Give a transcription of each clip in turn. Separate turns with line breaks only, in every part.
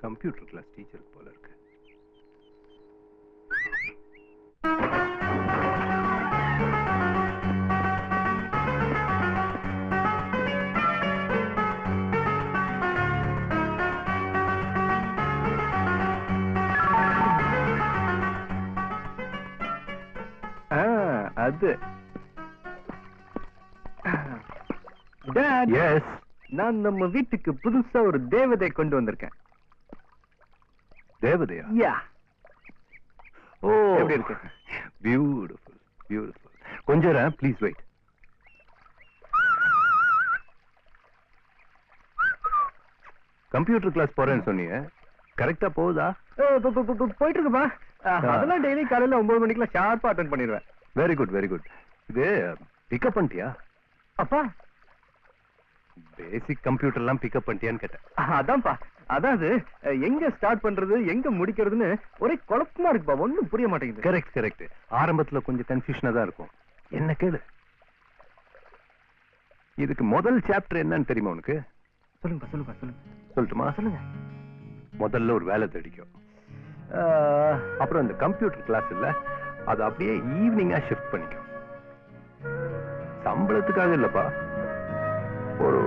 Computer class டீச்சருக்கு போல இருக்கு. அது எஸ், நான் நம்ம வீட்டுக்கு புதுசா ஒரு தேவதை கொண்டு வந்திருக்கேன். தேவதையா? யா. ஓ, எப்படி இருக்கு? Beautiful beautiful. கொஞ்சம் ப்ளீஸ் வெயிட். கம்ப்யூட்டர் கிளாஸ் போறேன்னு சொன்னீங்க, கரெக்டா போகுதா? போயிட்டு இருக்குப்பா. அதெல்லாம் டெய்லி காலையில 9 மணிக்கெல்லாம் ஷார்ப்பா அட்டெண்ட் பண்ணிடுவேன். Very good very good. இது பிக்கப் பண்ணிட்டியா? அப்பா, பேசிக் கம்ப்யூட்டர்லாம் பிக்கப் பண்ணிட்டியான்னு கேட்டேன். அதான்ப்பா, அதாவது எங்க ஸ்டார்ட் பண்றது எங்க முடிக்கிறதுன்னு ஒரே குழப்பமா இருக்குப்பா, ஒண்ணும் புரிய மாட்டேங்குது. Correct correct. ஆரம்பத்துல கொஞ்சம் கன்ஃபியூஷனா தான் இருக்கும். என்ன கேளு, இதுக்கு முதல் சாப்டர் என்னன்னு தெரியுமா உனக்கு? சொல்லுங்க சொல்லுங்க சொல்லுங்க. சொல்லட்டுமா? சொல்லுங்க. முதல்ல ஒரு வேலை தேடிக்கும், அப்புறம் இந்த கம்ப்யூட்டர் கிளாஸ் இல்ல, அது அப்படியே ஈவினிங்கா ஷிஃப்ட் பண்ணிக்கும். சம்பளத்துக்காக இல்லப்பா, ஒரு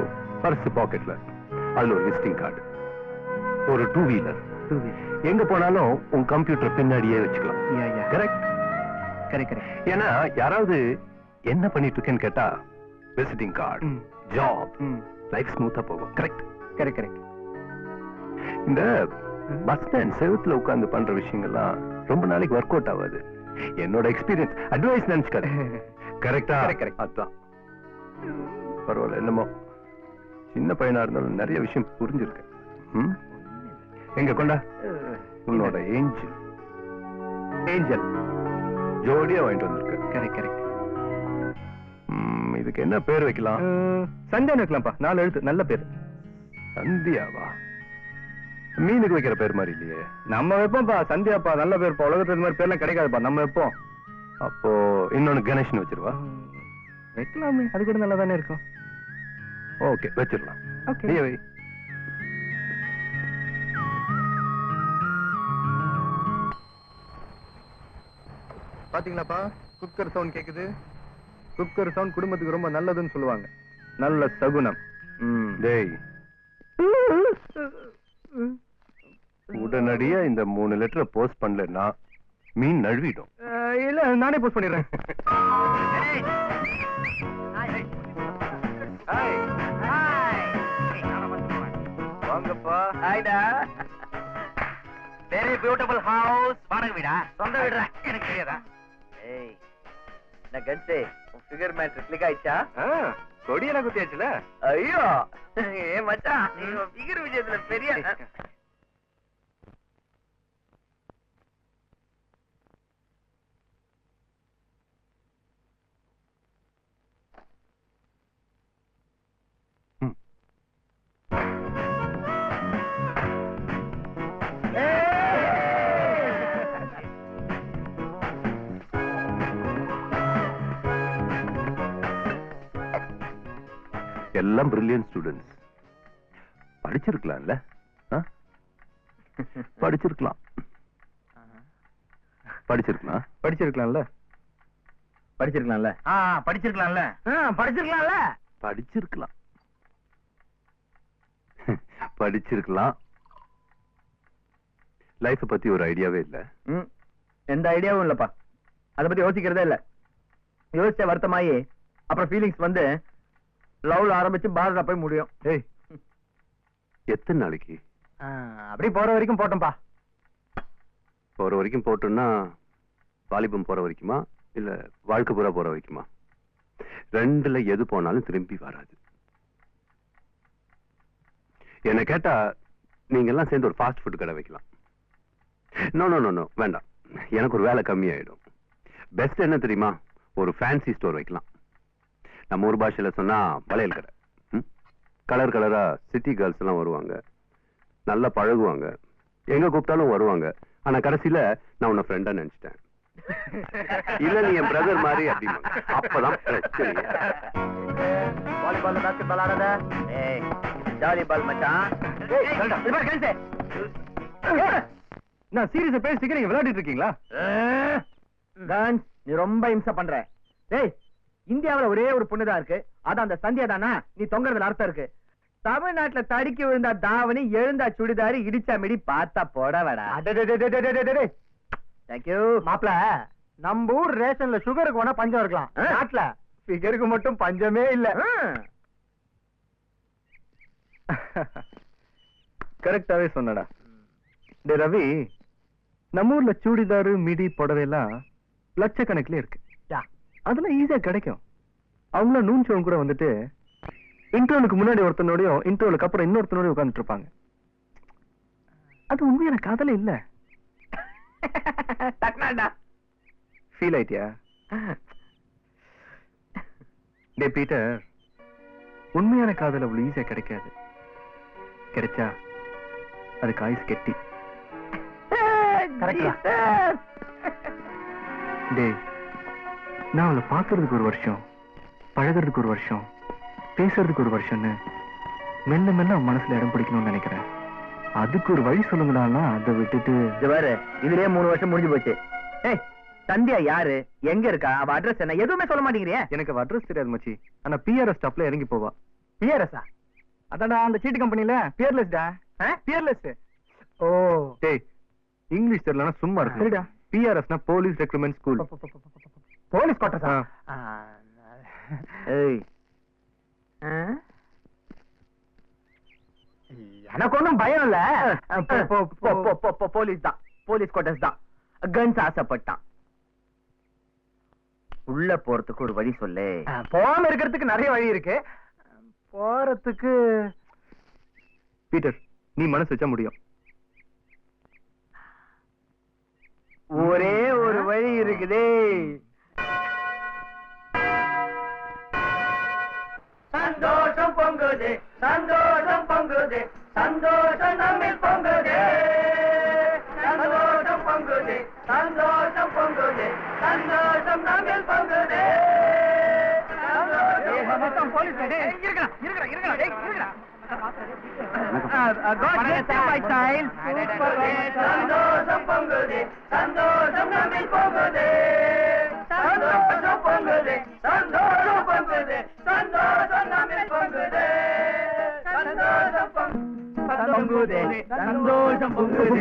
பர்ஸ் பாக்கெட்ல அதுல ஒரு விசிட்டிங் கார்டு, ஒரு 2 வீலர், எங்க போனாலும் உன் கம்ப்யூட்டர் பின்னாடியே வச்சுக்கலாம். Correct correct correct. ஏன்னா யாராவது என்ன பண்ணிட்டு இருக்கேன்னு கேட்டா விசிட்டிங் கார்டு, ஜாப், லைஃப் ஸ்மூத்தா போகும். Correct correct correct. இந்த பஸ் ஸ்டாண்ட் செவுத்துல உட்கார்ந்து பண்ற விஷயங்கள்லாம் ரொம்ப நாளைக்கு ஒர்க் அவுட் ஆகாது. என்னோட எக்ஸ்பீரியன்ஸ், அட்வைஸ் நினைச்சுக்காது. கரெக்டா? கரெக்ட். அதான் பரவாயில்ல, என்னமோ சின்ன பையனா இருந்தாலும் நிறைய விஷயம் புரிஞ்சிருக்கு. எங்க கொண்டா உன்னோட ஏஞ்சல். ஏஞ்சல் ஜோடியா வாங்கிட்டு வந்திருக்க. Correct correct. இதுக்கு என்ன பேர் வைக்கலாம்? சந்தியா வைக்கலாம்ப்பா, 4 எழுத்து, நல்ல பேர். சந்தியாவா? மீனுக்கு வைக்கிற பேர் மாதிரி இல்லையே. நம்ம வைப்போம்ப்பா, சந்தியாப்பா நல்ல பேர்ப்பா. உலகத்துல இந்த மாதிரி பேர்லாம் கிடைக்காதுப்பா, நம்ம வைப்போம். அப்போ இன்னொன்னு கணேஷ்னு வச்சிருவா. வைக்கலாமே, அது கூட நல்லா தானே இருக்கும். ஓகே, வச்சிடலாம். ஓகே வை. பாத்தீங்களாப்பா, குக்கர் சவுண்ட் கேக்குது. குக்கர் சவுண்ட் குடும்பத்துக்கு ரொம்ப நல்லதுன்னு சொல்லுவாங்க, நல்ல சகுனம். டேய், உடனடியா இந்த 3 லெட்டரை போஸ்ட் பண்ணலன்னா மீன் நழுவிடும். இல்ல, நானே போஸ்ட் பண்ணிடுறேன். வாங்கப்பா. ஹாய்டா. Very beautiful house. வாடகை வீடா? சொந்த வீடா? எனக்கு தெரியாதா? ஏய், நான் கன்சே, உன் ஃபிகர் மேட்ச் கிளிக் ஆயிடுச்சா? கொடியெல்லாம் குத்தியாச்சுல? ஐயோ, ஏ மச்சான், நீ ஃபிகர் விஷயத்துல பெரிய எல்லாம் பிரில்லியன்ட் ஸ்டூடெண்ட்ஸ். படிச்சிருக்கலாம்ல? படிச்சிருக்கலாம் படிச்சிருக்கலாம் படிச்சிருக்கலாம்ல? படிச்சிருக்கலாம்ல? படிச்சிருக்கலாம்ல? படிச்சிருக்கலாம்ல? படிச்சிருக்கலாம் படிச்சிருக்கலாம். லைஃப் பத்தி ஒரு ஐடியாவே இல்ல. எந்த ஐடியாவும் இல்லப்பா, அதை பத்தி யோசிக்கிறதே இல்ல. யோசிச்ச வருத்தமாயி அப்புறம் ஃபீலிங்ஸ் வந்து லவ்ல ஆரம்பிச்சு பாரதா போய் முடியும். ஏய், எத்தனை நாளைக்கு? அப்படி போற வரைக்கும் போட்டோம்பா. போற வரைக்கும் போட்டோம்னா வாலிபம் போற வரைக்குமா இல்ல வாழ்க்கை பூரா போற வரைக்குமா? ரெண்டுல எது போனாலும் திரும்பி வராது. என்ன கேட்டா நீங்க எல்லாம் சேர்ந்து ஒரு ஃபாஸ்ட் ஃபுட் கடை வைக்கலாம். நோ நோ நோ நோ, வேண்டாம். எனக்கு ஒரு வேலை கம்மியாயிடும். பெஸ்ட் என்ன தெரியுமா? ஒரு ஃபேன்சி ஸ்டோர் வைக்கலாம். நம்ம ஊர் பாஷையில சொன்னா வளையல் கடை. கலர் கலரா சிட்டி கேர்ள்ஸ் எல்லாம் வருவாங்க, நல்லா பழகுவாங்க, எங்க கூப்பிட்டாலும் வருவாங்க. ஆனா கடைசியில நான் உன்னை ஃப்ரெண்டா நினைச்சிட்டேன். இல்ல நீ என் பிரதர் மாதிரி அப்படிமா. அப்பதான் வாலிபால் பாஸ்கெட் பால் ஆடாத. ஜாலி பால் மச்சான். நான் சீரியஸா பேசிட்டு நீங்க விளையாடிட்டு இருக்கீங்களா?
கான்ஸ், நீ ரொம்ப இம்சை பண்ற. டேய், இந்தியாவுல ஒரே ஒரு பொண்ணுதான் இருக்கு, அது அந்த சந்தியா தானா? நீ தொங்குறதுல அர்த்தம் இருக்கு. தமிழ்நாட்டுல தடிக்கி விழுந்தா தாவணி, எழுந்தா சுடிதாரி, இடிச்சா மிடி, பார்த்தா போடவடா. தேங்க்யூ
மாப்ள. நம்ம ஊர் ரேஷன்ல சுகருக்கு வேணா பஞ்சம் இருக்கலாம், நாட்டுல ஃபிகருக்கு மட்டும் பஞ்சமே இல்ல.
கரெக்டாவே சொன்னடா. டே ரவி, நம்ம ஊர்ல சூடிதாரு, மிடி, புடவை எல்லாம் லட்சக்கணக்கிலே இருக்கு. அதெல்லாம் ஈஸியா கிடைக்கும். அவங்கள நூன் சோன் கூட வந்துட்டு இன்டர்வலுக்கு முன்னாடி ஒருத்தனோடையும் இன்டர்வலுக்கு அப்புறம் இன்னொருத்தனோடய உட்கார்ந்துட்டு இருப்பாங்க. அது உண்மையான காதல இல்ல. ஃபீல் ஆயிட்டியா? டே பீட்டர், உண்மையான காதல் அவ்வளவு ஈஸியா கிடைக்காது. கிடைச்சா அதுக்கு ஆயுஸ் கெட்டி. டே, நான் அவளை பாக்குறதுக்கு ஒரு வருஷம், பழகிறதுக்கு ஒரு வருஷம், பேசுறதுக்கு ஒரு வருஷம்னு மெல்ல மெல்ல அவன் மனசுல இடம் பிடிக்கணும்னு நினைக்கிறேன். அதுக்கு ஒரு வழி சொல்லுங்கடான்னா அதை விட்டுட்டு.
வேற இதுலயே 3 வருஷம் முடிஞ்சு போச்சு. ஏய், சந்தியா யாரு, எங்க இருக்கா, அவ அட்ரஸ் என்ன, எதுவுமே சொல்ல மாட்டேங்கிறியா?
எனக்கு அவ அட்ரஸ் தெரியாது மச்சி. ஆனா பிஆர்எஸ் ஸ்டாப்ல இறங்கி போவா.
பிஆர்எஸ்ஆ? அதான்டா அந்த சீட்டு கம்பெனில பியர்லெஸ்டா. பியர்லெஸ். ஓ
டேய், இங்கிலீஷ் தெரியலனா சும்மா இருக்கு.
சரிடா.
பிஆர்எஸ்னா போலீஸ் ரெக்ரூட்மெண்ட் ஸ்கூல்.
போலீஸ் கோட்டர்ஸா?
ஏய்,
எனக்கு ஒண்ணும் பயம் இல்ல.
போலீஸ் தான், போலீஸ் கோட்டர்ஸ் தான். கன்ஸ் ஆசைப்பட்டான். உள்ள போறதுக்கு ஒரு வழி சொல்லு.
போகாம இருக்கிறதுக்கு நிறைய வழி இருக்கு. போறதுக்கு
பீட்டர், நீ மனசு வச்சா முடியும்.
ஒரே ஒரு வழி இருக்குதே. சந்தோஷம் பொங்குது, சந்தோஷம் பொங்குது, சந்தோஷம் நம்மில் பொங்குது. சந்தோஷம் பொங்குது, சந்தோஷம் பொங்குது, சந்தோஷம் நம்மில் பொங்குது.
போலீஸ்
சந்தோஷம் பொங்குது, சந்தோஷம் நம்மில் பொங்குது. சந்தோஷம் பொங்குது, சந்தோஷம் பொங்குது, சந்தோஷம் நம்மில் பொங்குது. சந்தோஷம் பொங்குது, சந்தோஷம் பொங்குது.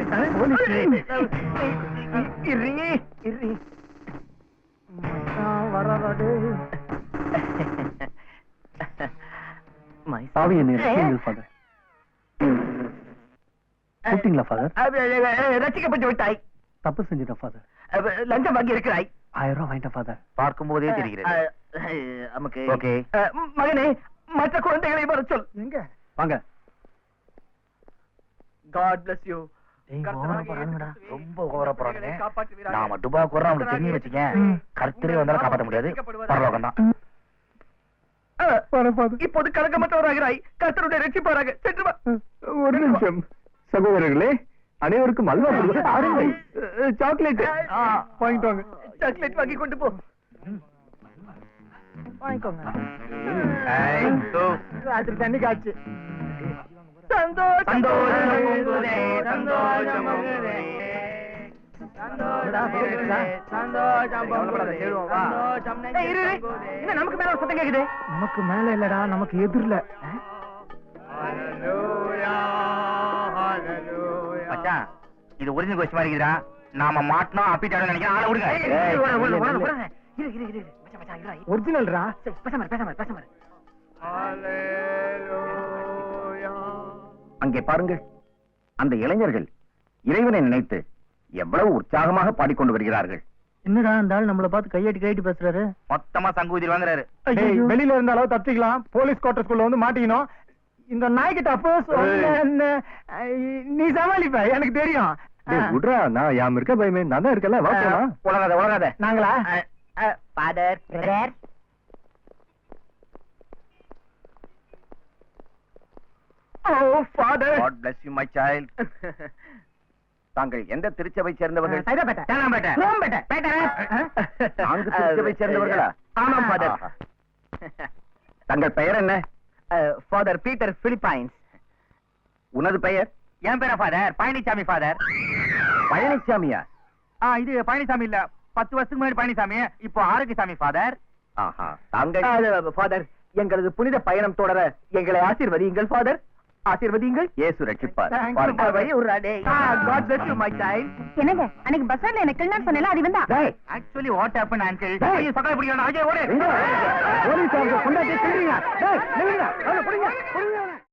பாவி என்ன ஃபாதர். கூப்பிட்டீங்களா ஃபாதர்?
ரசிக்கப்பட்டு விட்டாய்.
தப்பு செஞ்சுட்டேன் ஃபாதர்.
லஞ்சம் வாங்கி இருக்கிறாய்.
1000 ரூபாய் வாங்கிட்டேன் ஃபாதர்.
பார்க்கும் போதே தெரிகிறது. நமக்கு மகனே, மற்ற குழந்தைகளை வர சொல்.
எங்க
வாங்க.
God bless you.
ரொம்ப ஓவரா போறானுங்க. நாம டுபா குறோம், அவனுக்கு தெரிஞ்சு வச்சுக்கேன். கர்த்தரே வந்தாலும் காப்பாற்ற முடியாது. பரலோகம் தான்.
இப்போது கலக்கமற்றவராகிறாய். கர்த்தருடைய ரட்சிப்பாராக. சென்று வா.
ஒரு நிமிஷம் சகோதரர்களே, அனைவருக்கும் அல்வா கொடுங்க. சாக்லேட் வாங்கிட்டு வாங்க.
சாக்லேட் வாங்கி கொண்டு போ.
வாங்கிக்கோங்க.
ராத்திரி தண்ணி காய்ச்சி.
சந்தோஷம்
சந்தோஷம் பொங்குதே, சந்தோஷம் பொங்குதே, சந்தோஷம் பொங்குதே, சந்தோஷம். ஏய், இரு. என்ன நமக்கு மேல ஒரு சத்தம் கேக்குது?
நமக்கு மேல இல்லடா, நமக்கு எதிரில.
மச்சான், இது ஒரிஜினல் கொஸ்டின் மாதிரி இருக்குடா. நாம மாட்டணும் அப்பிட்டாலும் நினைக்கிறேன். ஆள விடுங்க.
ஒரிஜினல்ரா.
பேசாம. அங்கே பாருங்கள், அந்த இளைஞர்கள் இறைவனை நினைத்து எவ்வளவு உற்சாகமாக பாடிக்கொண்டு வருகிறார்கள்.
என்னடா அந்த ஆள் நம்மள பார்த்து கையாட்டி பேசுறாரு?
மொத்தமா சங்கூதியில் வாங்குறாரு.
வெளியில இருந்தாலும் தப்பிக்கலாம், போலீஸ் குவார்டர்ஸ்குள்ள வந்து மாட்டிக்கணும். இந்த நாய்கிட்ட அப்போஸ் நீ சமாளிப்ப, எனக்கு தெரியும்.
விட்றா, நான் யாம் இருக்க பயமே. நான் தான் இருக்கல. வா போலாம்.
உலகாத
நாங்களா?
Father brother. Oh, Father.
God bless you, my child.
தாங்கள் எந்த திருச்சபை சேர்ந்தவர்கள்? நான்கு திருச்சபை சேர்ந்தவர்களா?
ஆமாம் ஃபாதர்.
தங்கள் பெயர் என்ன? Father Peter Philippines. உனது பெயர்?
என் பேர ஃபாதர் பழனிசாமி ஃபாதர்.
பழனிசாமியா?
இது பழனிசாமி இல்ல, 10 வருஷத்துக்கு முன்னாடி பழனிசாமி, இப்போ ஆரோக்கியசாமி ஃபாதர்.
ஆஹா, ஃபாதர், எங்களது புனித பயணம் தொடர எங்களை ஆசீர்வதியுங்கள் ஃபாதர், ஆசீர்வதியுங்கள். இயேசு ரட்சிப்பார்.
Thank you,
God bless you, my child.
என்னங்க அன்னைக்கு பஸ் ஸ்டாண்ட்ல எனக்கு கிள்ளான்னு சொன்னேல அது இவன் தான்.
Actually what happen uncle?
டேய்.
சகாய பிடிக்கணும். அஜய் ஓடு.
போலீஸ் கொண்டாட்டி சொல்றீங்க.